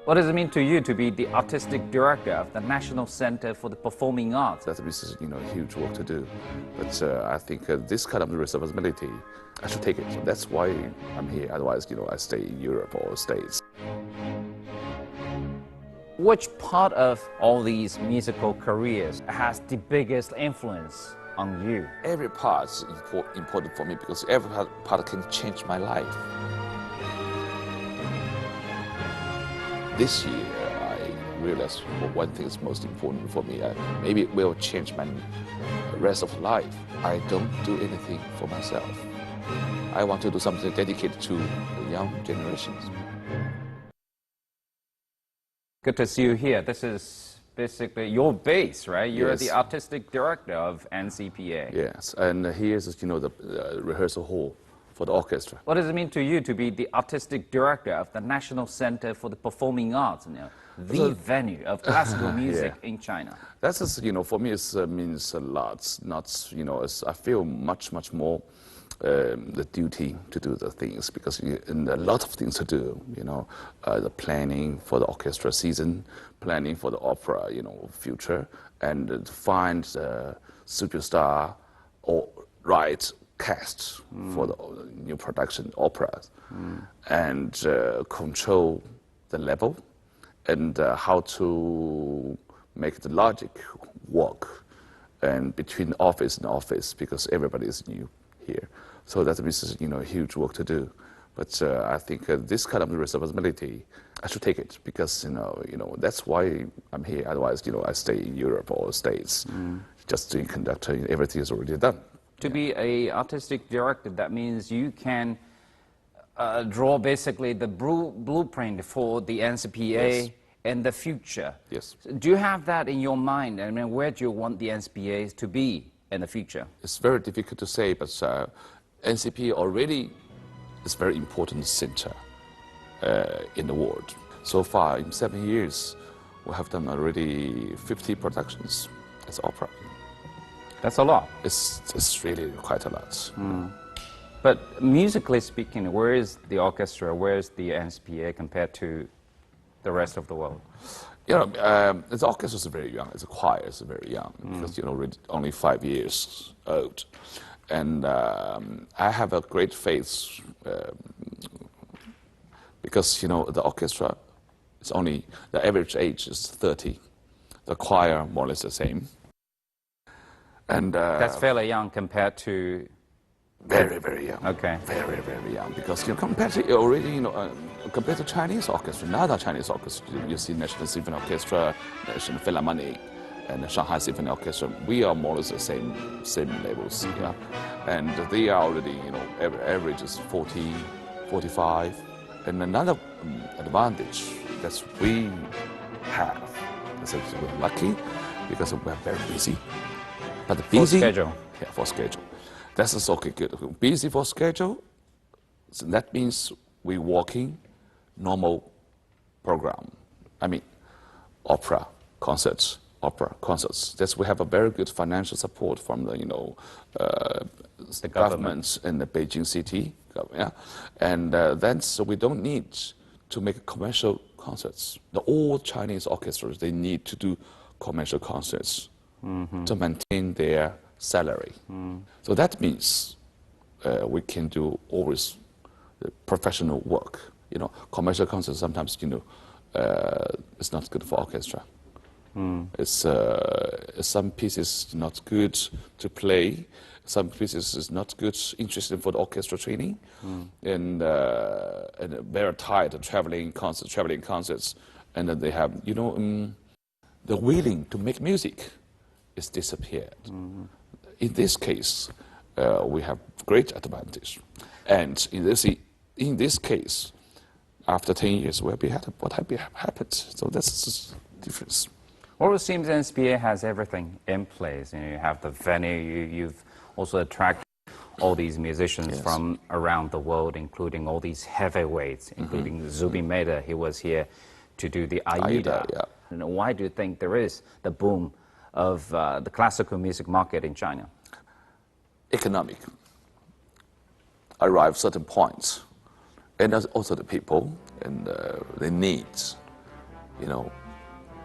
What does it mean to you to be the artistic director of the National Center for the Performing Arts? That is, huge work to do. But I think this kind of responsibility, I should take it. So that's why I'm here. Otherwise, I stay in Europe or States. Which part of all these musical careers has the biggest influence on you? Every part is important for me because every part can change my life. This year, I realized one thing is most important for me. Maybe it will change my rest of life. I don't do anything for myself. I want to do something dedicated to the young generations. Good to see you here. This is basically your base, right? You're Yes. the artistic director of NCPA. Yes, and here's the rehearsal hall for the orchestra. What does it mean to you to be the artistic director of the National Center for the Performing Arts, the venue of classical music in China? That's just, for me, it means a lot. I feel much more the duty to do the things because and a lot of things to do. The planning for the orchestra season, planning for the opera, future, and to find the superstar or right cast for the new production operas, and control the level and how to make the logic work and between office and office because everybody is new here. So that means huge work to do. But I think this kind of responsibility, I should take it because that's why I'm here. Otherwise, I stay in Europe or States, just doing conductor. Everything is already done. To be an artistic director, that means you can draw basically the blueprint for the NCPA in the future. Yes. Do you have that in your mind? I mean, where do you want the NCPA to be in the future? It's very difficult to say, but NCPA already is a very important center in the world. So far, in 7 years, we have done already 50 productions as opera. That's a lot. It's really quite a lot. But musically speaking, where is the orchestra, where is the NCPA compared to the rest of the world? The orchestra is very young. The choir is very young because only 5 years old, and I have a great faith because the orchestra is only the average age is 30, the choir more or less the same. And that's fairly young compared to... Very young. Okay. Very young. Because compared to already, compared to Chinese orchestra, another Chinese orchestra, you see National Symphony Orchestra, National Philharmonic, and the Shanghai Symphony Orchestra. We are more or less the same levels. Yeah, and they are already, average is 40, 45, and another advantage that we have is that we're lucky because we're very busy. But busy for schedule. Yeah, for schedule. That's okay, good. Busy for schedule, so that means we working normal program. I mean, opera concerts. That's we have a very good financial support from the the governments in the Beijing city, yeah, and then so we don't need to make commercial concerts. All Chinese orchestras they need to do commercial concerts to maintain their salary. So that means we can do always professional work. Commercial concerts sometimes it's not good for orchestra. It's some pieces not good to play. Some pieces is not good, interesting for the orchestra training, and very tired of traveling concerts, and then they have the willing to make music is disappeared. In this case, we have great advantage, and in this case, after 10 years, what happened? So that's the difference. Well, it seems NCPA has everything in place. You have the venue. You've also attracted all these musicians from around the world, including all these heavyweights, including Zubin Mehta. He was here to do the Aida. Yeah. Why do you think there is the boom of the classical music market in China? Economic. Arrive certain points, and also the people and the needs. you know,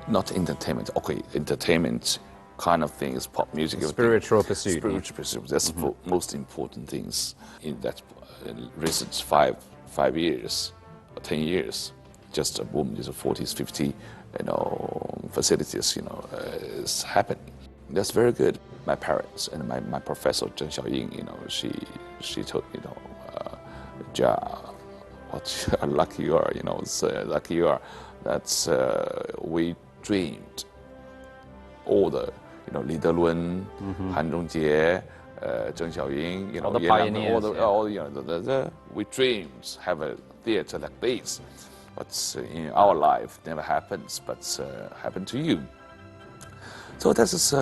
not entertainment. Okay, entertainment kind of thing is pop music. Spiritual pursuit. Spiritual pursuit. That's the most important things in that recent five years or 10 years. Just a boom, just 40s, 50, you know, facilities, you know, is happening. That's very good. My parents and my professor Zheng Xiaoying, you know, she told me, you know, Jia, what lucky you are, you know, lucky you are. That's we dreamed all the, you know, Li Delun, Han Zhongjie, Zheng Xiaoying, you know, all the pioneers, all you know, we dreamed have a theater like this, but in our life never happens, but happened to you. So that is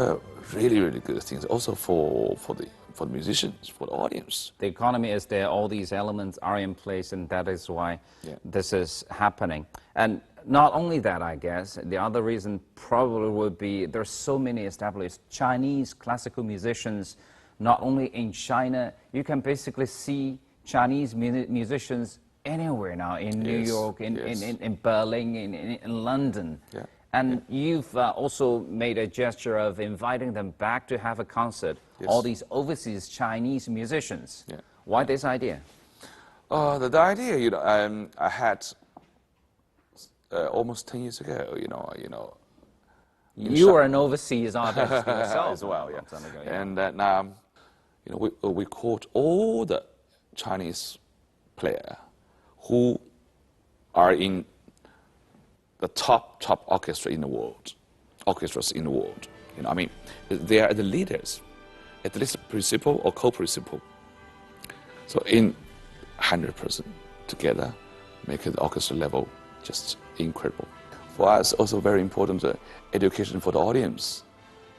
really, really good things. Also for the musicians, for the audience. The economy is there, all these elements are in place, and that is why this is happening. And not only that, I guess, the other reason probably would be there's so many established Chinese classical musicians, not only in China. You can basically see Chinese musicians anywhere now, in New York, in Berlin, in London. Yeah. And you've also made a gesture of inviting them back to have a concert, all these overseas Chinese musicians. Yeah. Why this idea? The idea, you know, I had almost 10 years ago, you know. You were an overseas artist yourself. As well, yeah. Ago, And now, you know, we caught all the Chinese players who are in the top orchestras in the world. You know, I mean, they are the leaders, at least principal or co-principal. So in 100% together, make the orchestra level just incredible. For us, also very important education for the audience,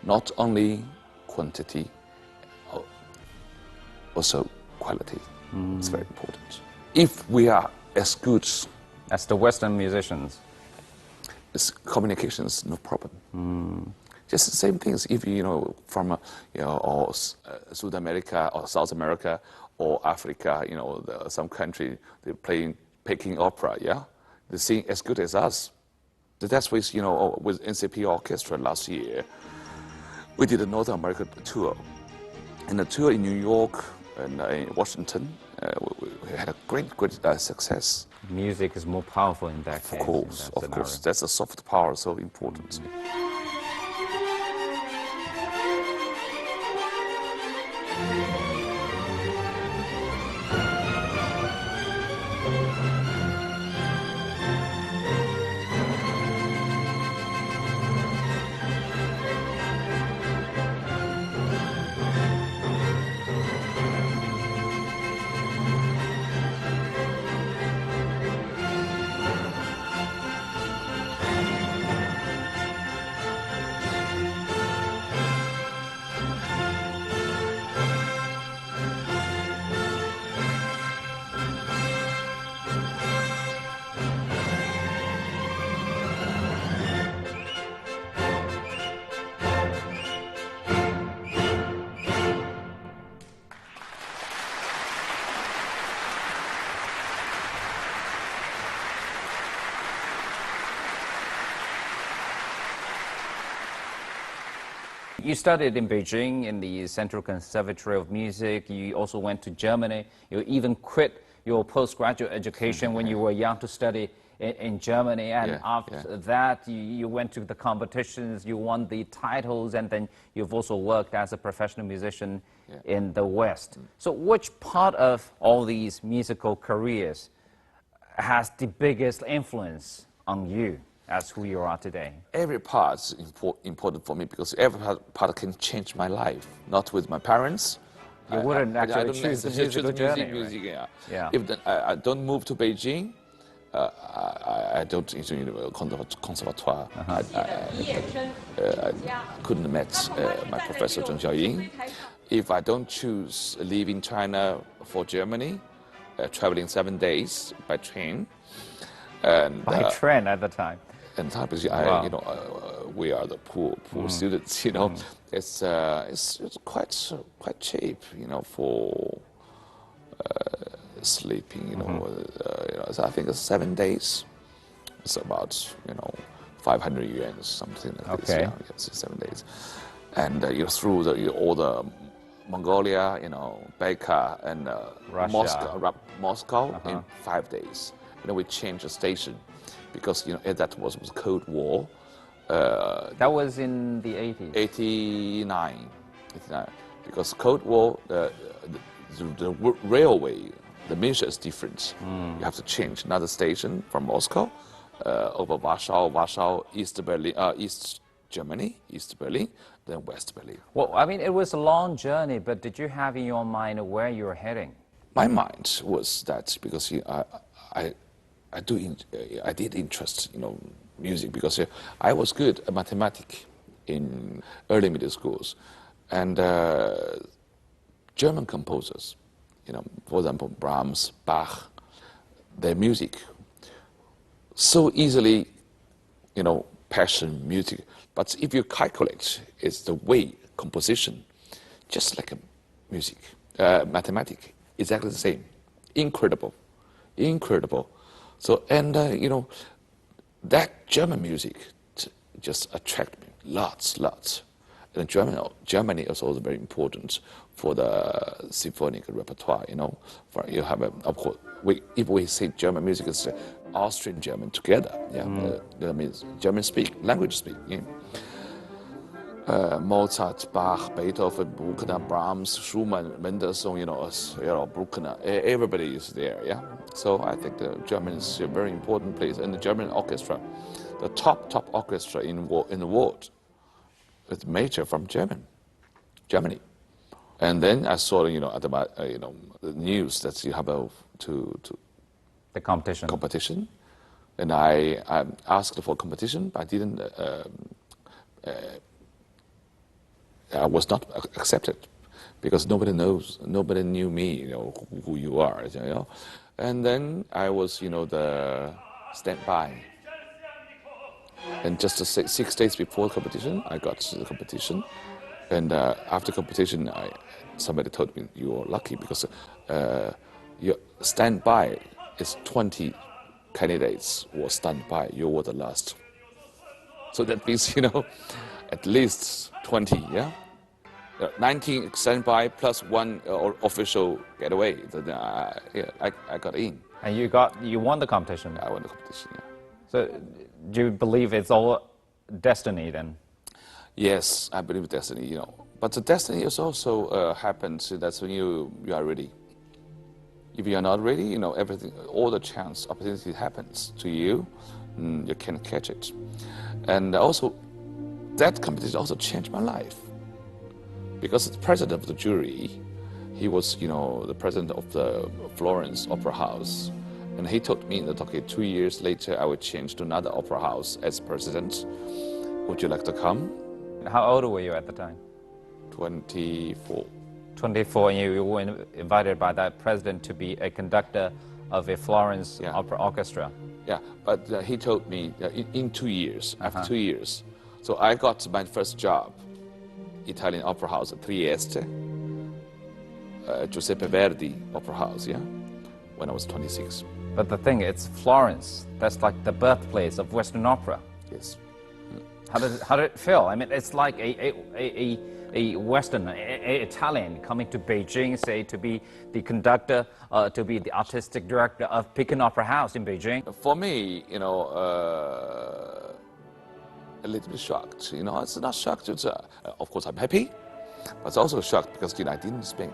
not only quantity, also quality. It's very important. If we are as good as the Western musicians, communications, no problem. Just the same things. If you know from you know, or South America or South America or Africa, you know, some country they're playing Peking opera, yeah, they sing as good as us. That's with, you know, with NCPA orchestra last year, we did a North America tour, and the tour in New York and in Washington, we had a great success. Music is more powerful in that case. Of course, that's a soft power, so important. You studied in Beijing in the Central Conservatory of Music. You also went to Germany. You even quit your postgraduate education when you were young to study in Germany. And after that, you went to the competitions, you won the titles, and then you've also worked as a professional musician in the West. So which part of all these musical careers has the biggest influence on you as who you are today? Every part is important for me because every part can change my life. Not with my parents. You wouldn't actually choose the musical journey, right? Yeah. If I don't move to Beijing, I don't enter conservatoire. I couldn't meet my professor Zheng Xiaoying. If I don't choose leaving China for Germany, traveling 7 days by train, and by train at the time. And because you know, we are the poor students. You know, it's quite cheap. You know, for sleeping. You know, so I think it's 7 days. It's about, you know, 500 yuan, something like this. Okay. Yeah, 7 days. And through all the Mongolia, Baika and Russia. Moscow in 5 days. We changed the station because that was Cold War. That was in the 80s. 89. Because Cold War, the railway, the mission is different. You have to change another station from Moscow over Warsaw, East Berlin, East Germany, East Berlin, then West Berlin. Well, I mean, it was a long journey, but did you have in your mind where you were heading? My mind was that because I did interest music because I was good at mathematics in early middle schools, and German composers, for example Brahms, Bach, their music so easily, passion music. But if you calculate, it's the way composition, just like a music, mathematics, exactly the same. Incredible. So, and that German music just attracted me lots. And Germany is also very important for the symphonic repertoire. For you have of course, if we say German music is Austrian German together. Yeah, that means German language speak. Yeah. Mozart, Bach, Beethoven, Bruckner, Brahms, Schumann, Mendelssohn, Bruckner, everybody is there, yeah? So I think the German is a very important place. And the German orchestra, the top orchestra in the world, it's major from Germany. And then I saw, the news that you have The competition. And I asked for competition, but I didn't. I was not accepted because nobody knew me, who you are, And then I was, the standby. And just 6 days before competition, I got to the competition. And after competition, somebody told me, you are lucky because your standby is 20 candidates were standby. You were the last. So that means, at least 20, yeah? 19 standby plus one official getaway. Then I got in. And you won the competition. I won the competition, yeah. So do you believe it's all destiny then? Yes, I believe destiny, But the destiny is also happens, that's when you are ready. If you are not ready, everything, all the opportunity happens to you, you can catch it. And also, that competition also changed my life. Because the president of the jury, he was, the president of the Florence Opera House. And he told me that, okay, 2 years later, I would change to another opera house as president. Would you like to come? How old were you at the time? 24. 24, and you were invited by that president to be a conductor of a Florence opera orchestra. Yeah, but he told me in 2 years, after 2 years. So I got my first job, Italian Opera House at Trieste, Giuseppe Verdi Opera House, when I was 26. But the thing, it's Florence. That's like the birthplace of Western opera. Yes. How did it feel? I mean, it's like a Western, Italian coming to Beijing, say, to be the conductor, to be the artistic director of Peking Opera House in Beijing. For me, a little bit shocked. It's not shocked. It's, of course, I'm happy, but it's also shocked because I didn't speak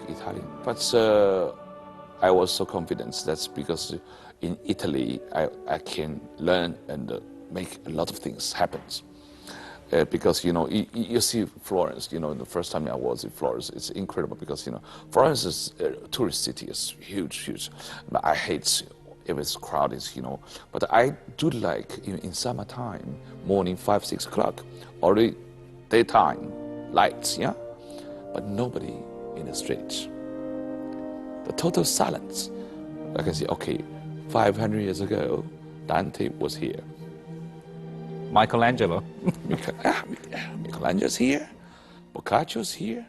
Italian. But I was so confident. That's because in Italy I can learn and make a lot of things happen. Because you see Florence. The first time I was in Florence, it's incredible because Florence is a tourist city. It's huge. But I hate if it's crowded. But I do like in summertime, morning 5-6 o'clock, already daytime lights, but nobody in the streets. The total silence. I can say, okay, 500 years ago, Dante was here. Michelangelo. Michelangelo's here. Boccaccio's here.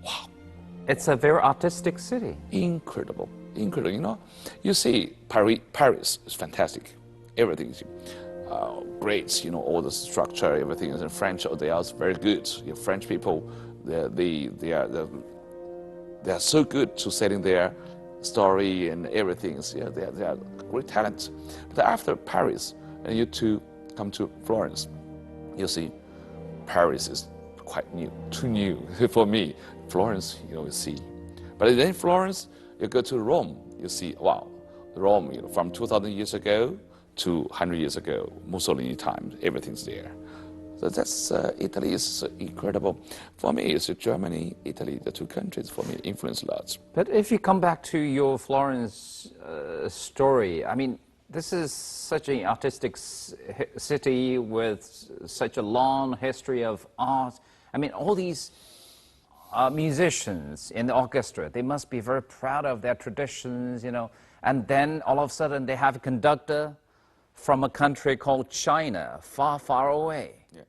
Wow. It's a very artistic city. Incredible. You see, Paris is fantastic. Everything is. great, you know, all the structure, everything is in French. They are very good. You know, French people, they are so good to setting their story and everything. So, yeah, they are great talent. But after Paris, and you two come to Florence, you see, Paris is quite new, too new for me. Florence, you see. But then Florence, you go to Rome, you see, wow, Rome, you know, from 2,000 years ago to 100 years ago, Mussolini times, everything's there. So that's, Italy is incredible. For me, it's Germany, Italy, the two countries, for me, influence a lot. But if you come back to your Florence story, I mean, this is such an artistic city with such a long history of art. I mean, all these musicians in the orchestra, they must be very proud of their traditions, you know. And then all of a sudden they have a conductor from a country called China, far, far away. Yeah.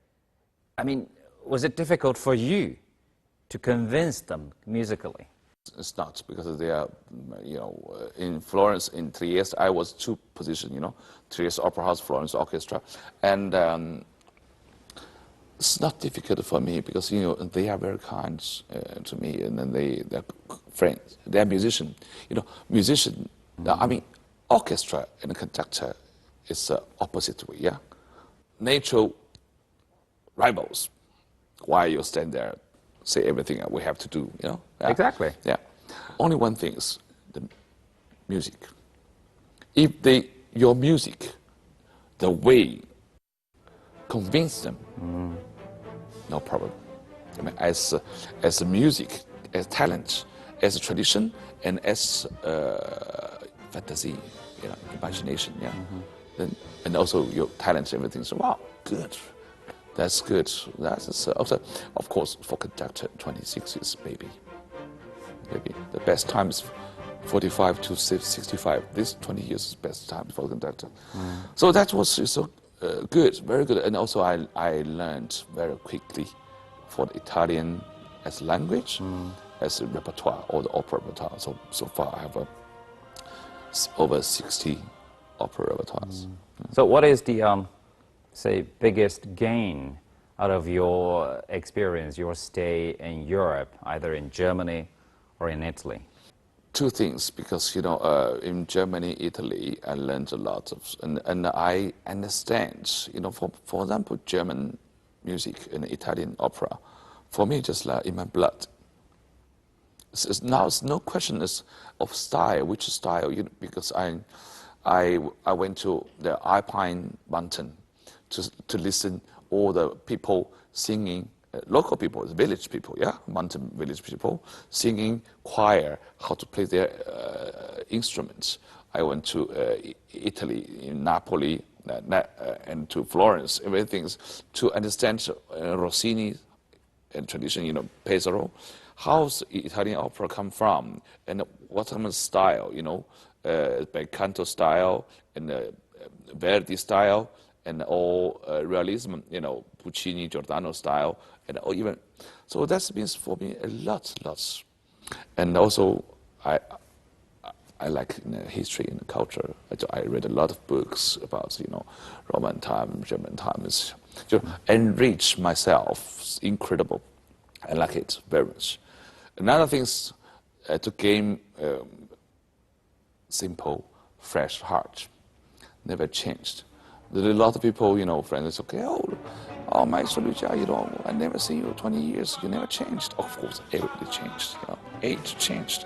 I mean, was it difficult for you to convince them musically? It's not, because they are, you know, in Florence, in Trieste, I was two positions, you know, Trieste Opera House, Florence Orchestra, and it's not difficult for me because, you know, they are very kind to me, and then they're friends, they're musicians, you know, musician. I mean, orchestra and conductor is opposite way, yeah. Natural rivals. Why you stand there, say everything we have to do, you know? Yeah. Exactly. Yeah. Only one thing is the music. If your music, the way, convince them, no problem. I mean, as a music, as talent, as a tradition, and as fantasy, you know, imagination, yeah. Then, and also your talent, everything. So wow, good. That's good. That's also, of course, for conductor, 26 is maybe. The best time is 45 to 65. This 20 years is best time for the conductor. So that was so good, very good. And also I learned very quickly for the Italian as language, as a repertoire, or the opera repertoire. So far I have over 60 opera repertoires. So what is the, say, biggest gain out of your experience, your stay in Europe, either in Germany or in Italy? Two things, because, you know, in Germany, Italy, I learned a lot of, and I understand, you know, for example, German music and Italian opera, for me, just like in my blood. Now it's no question of style, which style, you know, because I went to the Alpine mountain to listen all the people singing, local people, village people, yeah, mountain village people, singing choir, how to play their instruments. I went to Italy, in Napoli, and to Florence, everything to understand Rossini and tradition, you know, Pesaro. How's Italian opera come from, and what kind of style, you know, bel canto style and Verdi style, and all realism, you know, Puccini, Giordano style, and even so that means for me a lot. And also I like, you know, history and culture. I read a lot of books about, you know, Roman time, German times, to enrich myself. Incredible. I like it very much. Another thing is to gain simple, fresh heart. Never changed. There are a lot of people, you know, friends, okay, oh, Maestro Lyu Jia, you know, I never seen you 20 years, you never changed. Of course, everybody changed, you know, age changed.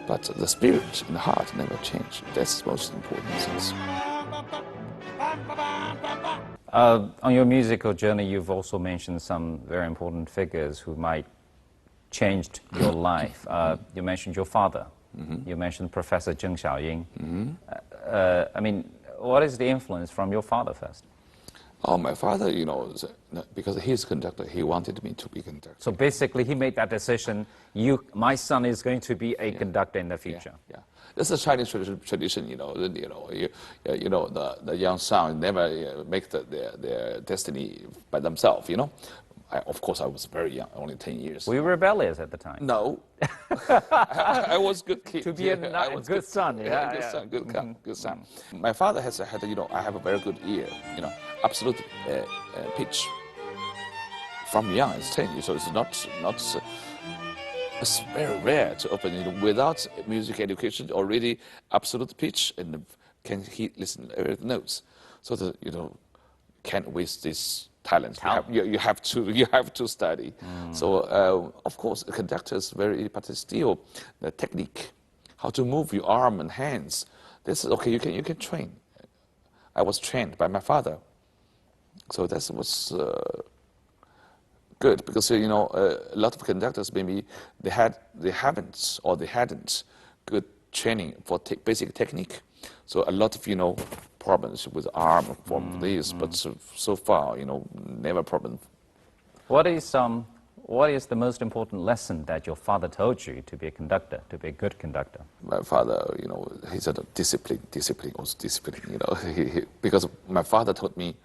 But the spirit and the heart never changed. That's the most important thing. On your musical journey, you've also mentioned some very important figures who might changed your life. You mentioned your father. You mentioned Professor Zheng Xiaoying. I mean, what is the influence from your father first? Oh, my father, you know, because he's a conductor, he wanted me to be a conductor. So basically, he made that decision. My son is going to be a conductor in the future. Yeah. This is a Chinese tradition, you know. The young son never make their destiny by themselves, you know. of course, I was very young, only 10 years. Were you rebellious at the time? No. I was good kid. To be a good son, yeah. Good son, good son. My father has had, I have a very good ear, absolute pitch. From young, it's 10 years, so it's not it's very rare to open, without music education, already absolute pitch, and can he listen to every notes. So that, can't waste this talent. You have to study. So of course, the conductor is very, but it's still the technique, how to move your arm and hands. This is okay. You can train. I was trained by my father, so that was good, because a lot of conductors maybe they hadn't good training for basic technique. So a lot of problems with arm from this, but so far never problem. What is the most important lesson that your father told you to be a conductor, to be a good conductor? My father, he said discipline, was discipline. Because my father told me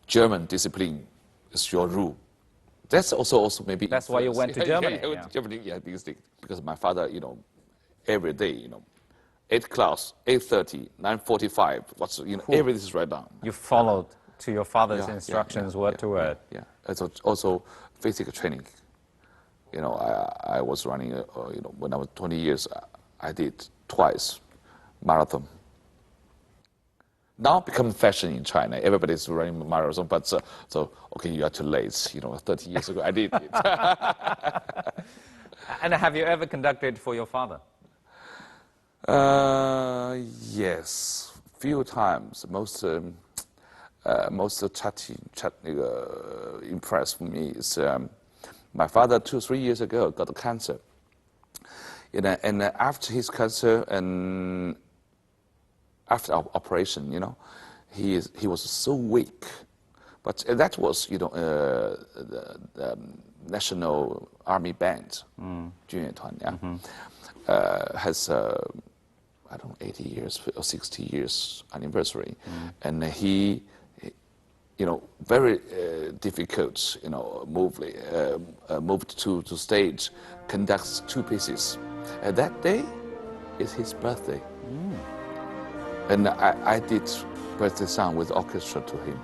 German discipline is your rule. That's also maybe. That's why you went to Germany. I went to Germany, because my father, every day, 8 class, 8:30, 9:45. Everything is right down. You followed to your father's instructions, word to word. Yeah. Also physical training. I was running. When I was 20 years, I did twice marathon. Now become fashion in China. Everybody's running marathon, but so okay, you are too late. 30 years ago, I did it. And have you ever conducted for your father? Yes, few times. Most impressed me is my father 2-3 years ago got cancer. And after his cancer and after our operation, he was so weak. But that was, the National Army Band, 军乐团, has, 80 years or 60 years anniversary. And he very difficult, moved to stage, conducts 2 pieces. And that day is his birthday. And I did birthday song with orchestra to him.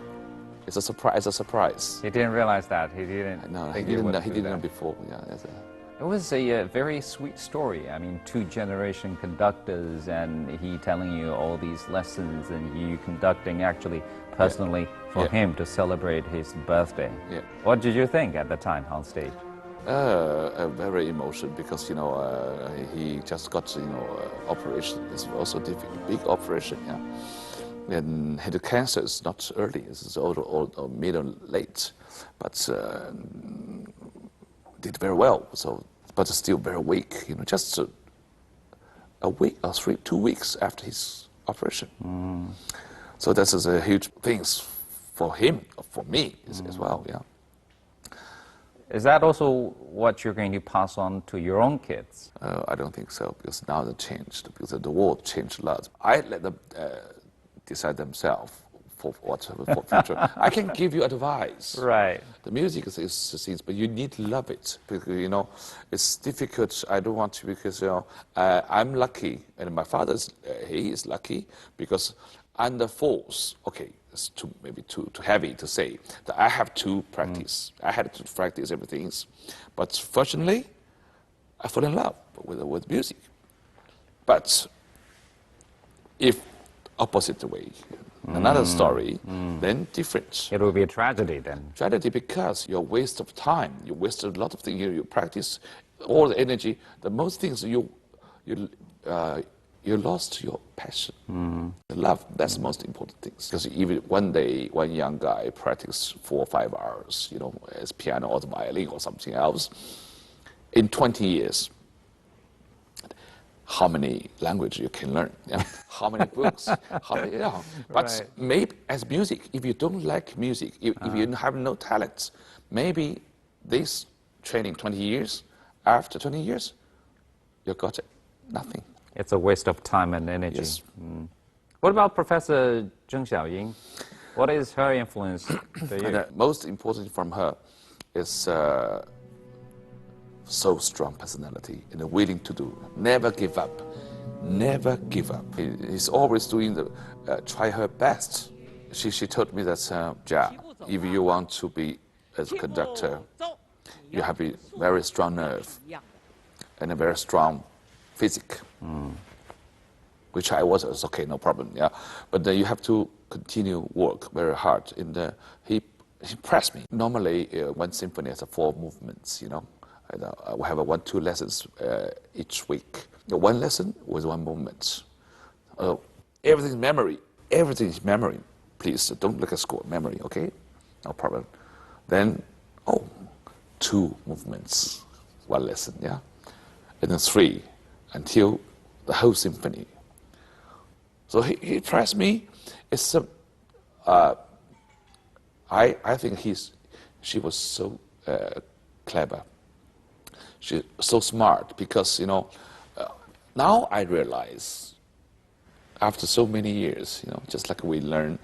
It's a surprise. He didn't realize that. He didn't. No, he didn't know before. Yeah, it was a very sweet story. I mean, 2-generation conductors, and he telling you all these lessons, and you conducting actually personally for him to celebrate his birthday. Yeah. What did you think at the time on stage? Very emotional, because he just got operation. It's also big operation, and had cancer. It's not early. It's or middle late, but did very well. So, but still very weak. Just a week or 2 weeks after his operation. So that is a huge thing for him, for me as well. Yeah. Is that also what you're going to pass on to your own kids? I don't think so, because now it changed, because the world changed a lot. I let them decide themselves for future. I can give you advice. Right. The music is, but you need to love it, because it's difficult. I don't want to, because I'm lucky, and my father's he is lucky, because under force. Okay. It's maybe too heavy to say that I have to practice. I had to practice everything, but fortunately, I fell in love with music. But if opposite way, another story, then different. It will be a tragedy then. Tragedy, because you're waste of time. You wasted a lot of things. You practice all the energy. The most things you lost your passion, the love. That's the most important thing. Because even one day, one young guy practiced 4 or 5 hours, as piano or the violin or something else. In 20 years, how many languages you can learn? How many books? But maybe as music, if you don't like music, if you have no talent, maybe this training 20 years, after 20 years, you got it. Nothing. It's a waste of time and energy. Yes. What about Professor Zheng Xiaoying? What is her influence to you? The most important from her is so strong personality and willing to do. Never give up. Never give up. He's always doing the try her best. She told me that Jia, if you want to be as a conductor, you have a very strong nerve and a very strong physique. Which I was okay, no problem, yeah. But you have to continue work very hard. He pressed me. Normally, one symphony has 4 movements, you know. We have 1-2 lessons each week. One lesson with 1 movement. Everything is memory. Everything is memory. Please don't look at score. Memory, okay? No problem. Then, 2 movements, 1 lesson, yeah. And then 3 until the whole symphony. So he pressed me. It's I think she was so clever. She's so smart because, you know, now I realize, after so many years, you know, just like we learn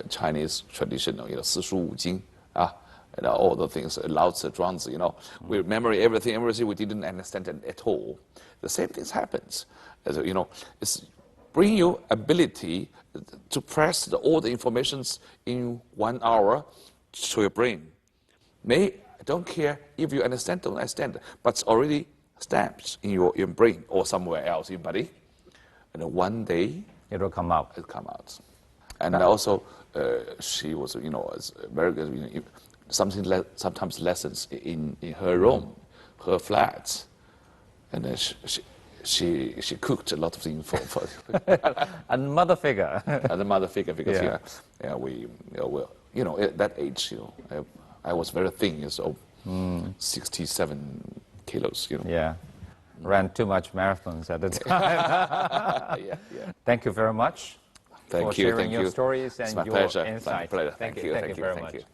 Chinese traditional, you know, 45 经, and all the things, Lao Tzu, Zhuangzi, you know, we remember everything we didn't understand it at all. The same thing happens. As, you know, it's bring your ability to press all the informations in 1 hour to your brain. I don't care if you understand, don't understand, but it's already stamped in your brain or somewhere else in your body. And one day, it will come out. It'll come out. And also, she was, you know, very good. You know, sometimes lessons in her room, her flat, and then she cooked a lot of things for A mother figure. the mother figure, because you know, at that age, you know, I was very thin, so 67 kilos, you know. Yeah, ran too much marathons at the time. Thank you very much for sharing your stories and your insights. Thank you. Thank you very much.